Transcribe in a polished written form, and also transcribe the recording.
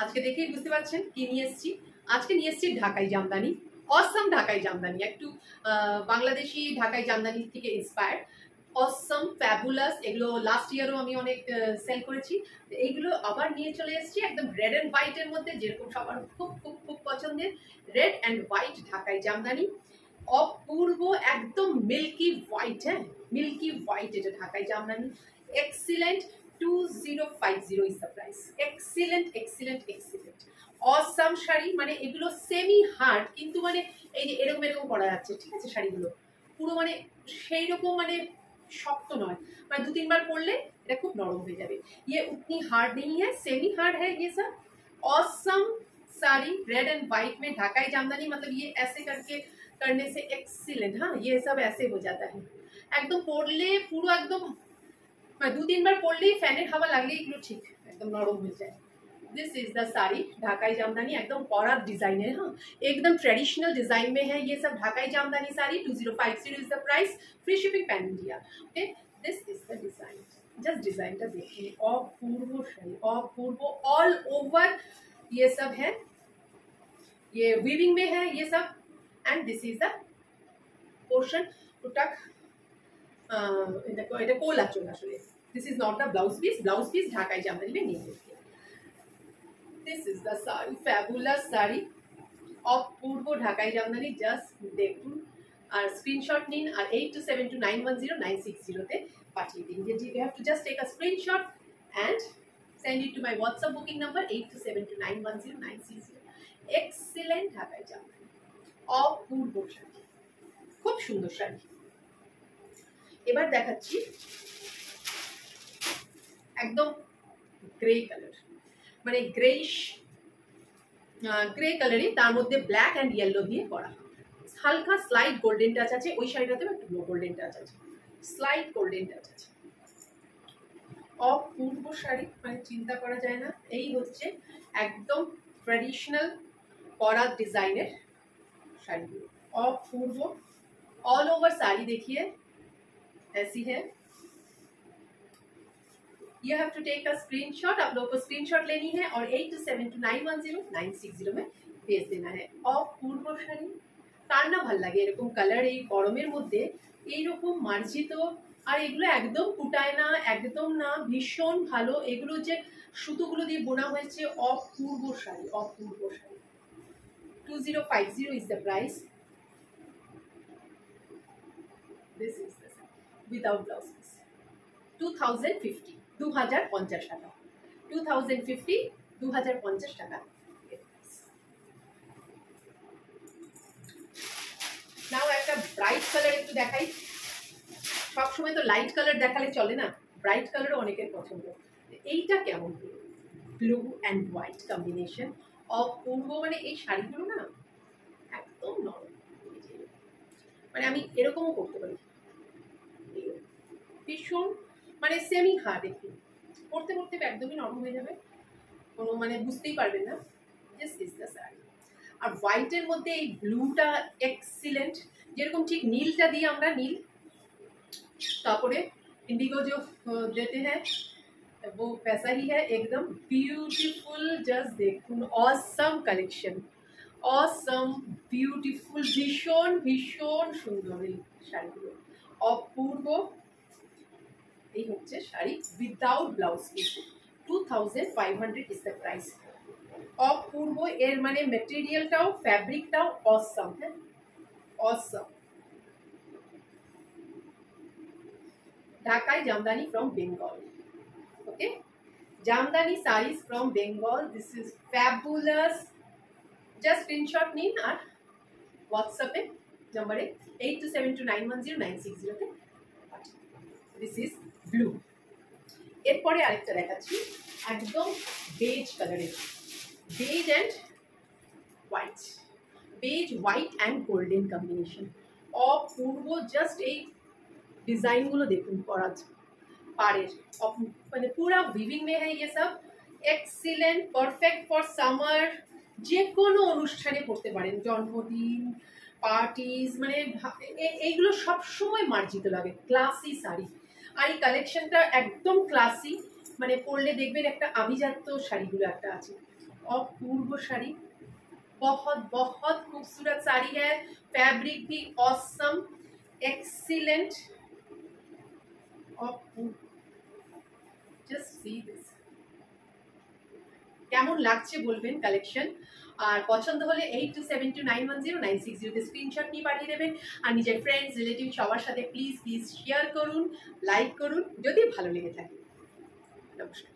আজকে দেখেই বুঝতে পারছেন কি নিয়ে এসেছি। আজকে নিয়ে এসেছি ঢাকাই জামদানি, অসম ঢাকাই জামদানি, একটু বাংলাদেশি ঢাকাই জামদানি থেকে ইন্সপায়ার্ড, অসম ফ্যাবুলাস। এগুলো লাস্ট ইয়ারও আমি অনেক সেল করেছি। এইগুলো আবার নিয়ে চলে এসেছি একদম রেড অ্যান্ড হোয়াইটের মধ্যে, যেরকম সবার খুব খুব খুব পছন্দের রেড অ্যান্ড হোয়াইট ঢাকাই জামদানি। অপূর্ব একদম মিল্কি হোয়াইট, হ্যাঁ মিল্কি হোয়াইট এটা ঢাকাই Jamdani. Excellent, 2050 is the price. Excellent excellent excellent awesome sari, মানে এগুলো সেমি হার্ড কিন্তু মানে এই যে এরকম এরকম করা যাচ্ছে, ঠিক আছে শাড়িগুলো পুরো মানে সেই রকম মানে শক্ত নয়, মানে দু তিনবার পরলে এটা খুব নরম হয়ে যাবে। ये उतनी हार्ड नहीं है, सेमी हार्ड है ये सब। Awesome sari red and white में ढाकाई जामदानी, मतलब ये ऐसे करके करने से एक्सीलेंट। हाँ ये सब ऐसे हो जाता है, একদম পরলে পুরো একদম দু তিনবার পরলেই ফ্যানের হাওয়া লাগলেই এগুলো ঠিক একদম নরম হয়ে যায়। This is the sari Dhakai jamdani, एकदम पौरा डिजाइन है, हाँ एकदम ट्रेडिशनल डिजाइन में है ये सब Dhakai Jamdani sari. 2050 is the price, free shipping pan India. Okay this is the design, just डिजाइनটা देखिए, अपूर्व शाड़ी, अपूर्व ऑल ओवर ये सब है, ये वीविंग में है ये सब। And this is the portion टुटक, এটা কোলা চলে আসলে। This is not the blouse piece, blouse piece Dhakai Jamdani में नहीं है। This is the sari, fabulous sari অপূর্ব ঢাকাই জামদানি। জাস্ট দেখুন আর স্ক্রিনশট নিন আর 8272910960 পাঠিয়ে দিন। You have to just take a screenshot and send it to my WhatsApp booking number 8272910960। Excellent Dhakai jamdani, অপূর্ব শাড়ি, খুব সুন্দর শাড়ি। এবার দেখাচ্ছি একদম গ্রে কালার, মানে গ্রেইশ গ্রে কালারে, তার মধ্যে ব্ল্যাক অ্যান্ড ইয়েলো দিয়ে করা, হালকা স্লাইড গোল্ডেন টাচ আছে। ওই শাড়িটাতেও একটু গোল্ডেন টাচ আছে, স্লাইড গোল্ডেন টাচ আছে। অপূর্ব শাড়ি, মানে চিন্তা করা যায় না। এই হচ্ছে একদম ট্রেডিশনাল করা ডিজাইনের শাড়িগুলো, অপূর্ব। ऑल ओवर साड़ी देखिए ऐसी है। You have to take a screenshot, आप लोगों को स्क्रीनशॉट लेनी है और 8272910960 में भेज देना है। অপূর্ব শাড়ি, কার না ভাল লাগে এরকম কালার এই গরমের মধ্যে, এইরকম মার্জিত, আর এগুলো একদম কুটায় না, একদম না, ভীষণ ভালো। এগুলো যে সুতোগুলো দিয়ে বোনা হয়েছে, অপূর্ব শাড়ি, অপূর্ব sari. 2050 is the price. This is the sari without blouse piece, 2050, 2050 টাকা, 2050, 2050 টাকা। নাও একটা ব্রাইট কালার একটু দেখাই। সবসময় তো লাইট কালার দেখালে চলে না, ব্রাইট কালারও অনেকের পছন্দ। এইটা কেমন, ব্লু অ্যান্ড হোয়াইট কম্বিনেশন, অপূর্ব। মানে এই শাড়িগুলো না একদম নরম, মানে আমি এরকমও করতে পারি, ভীষণ মানে সেমি হার্ড, একটু পড়তে পড়তে একদমই নরম হয়ে যাবে, কোনো মানে বুঝতেই পারবেন না। This is the sari. আর হোয়াইটের মধ্যে এই ব্লুটা এক্সিলেন্ট, যেরকম ঠিক নীলটা দিয়ে আমরা নীল, তারপরে इंडिगो जो देते हैं वो वैसा ही है, एकदम ब्यूटीफुल। जस्ट देखুন ऑसम कलेक्शन, ऑसम ब्यूटीफुल, ভীষণ ভীষণ সুন্দর এই শাড়িগুলো, অপূর্ব। এই হচ্ছে sari without blouse piece, 2500 is the price. অপূর্ব, এর মানে মেটেরিয়ালটাও ফ্যাব্রিকটাও অসম, হ্যাঁ অসম। ঢাকাই Jamdani from Bengal, okay, Jamdani sarees from Bengal. This is fabulous. Just screenshot নিন আর হোয়াটসঅ্যাপে নম্বরে 8272910960 তে। This is blue. এরপরে আরেকটা দেখাচ্ছি একদম বেজ কালারের, beige and white, beige white and golden combination, অপূর্ব। জাস্ট এই डिजाइनগুলো দেখুন করা পাড়ের, মানে পুরা উইভিং में है ये सब। एक्सीलेंट, परफेक्ट फॉर समर, যে কোনো অনুষ্ঠানে পড়তে পারেন, জন্মদিন পার্টিজ, মানে এইগুলো সব সময় মার্জিত লাগে, ক্লাসি শাড়ি। আর এই কালেকশনটা একদম ক্লাসি, মানে পরলে দেখবেন একটা আভিজাত্য শাড়িগুলো একটা আছে, अपूर्व साड़ी, बहुत बहुत खूबसूरत साड़ी है, फैब्रिक भी awesome, excellent. Just see this, কেমন লাগছে বলবেন কালেকশন। আর পছন্দ হলে 8272910960 তে স্ক্রিনশট নিয়ে পাঠিয়ে দেবেন। আর নিজের ফ্রেন্ডস রিলেটিভ সবার সাথে প্লিজ প্লিজ শেয়ার করুন, লাইক করুন যদি ভালো লেগে থাকে। নমস্কার।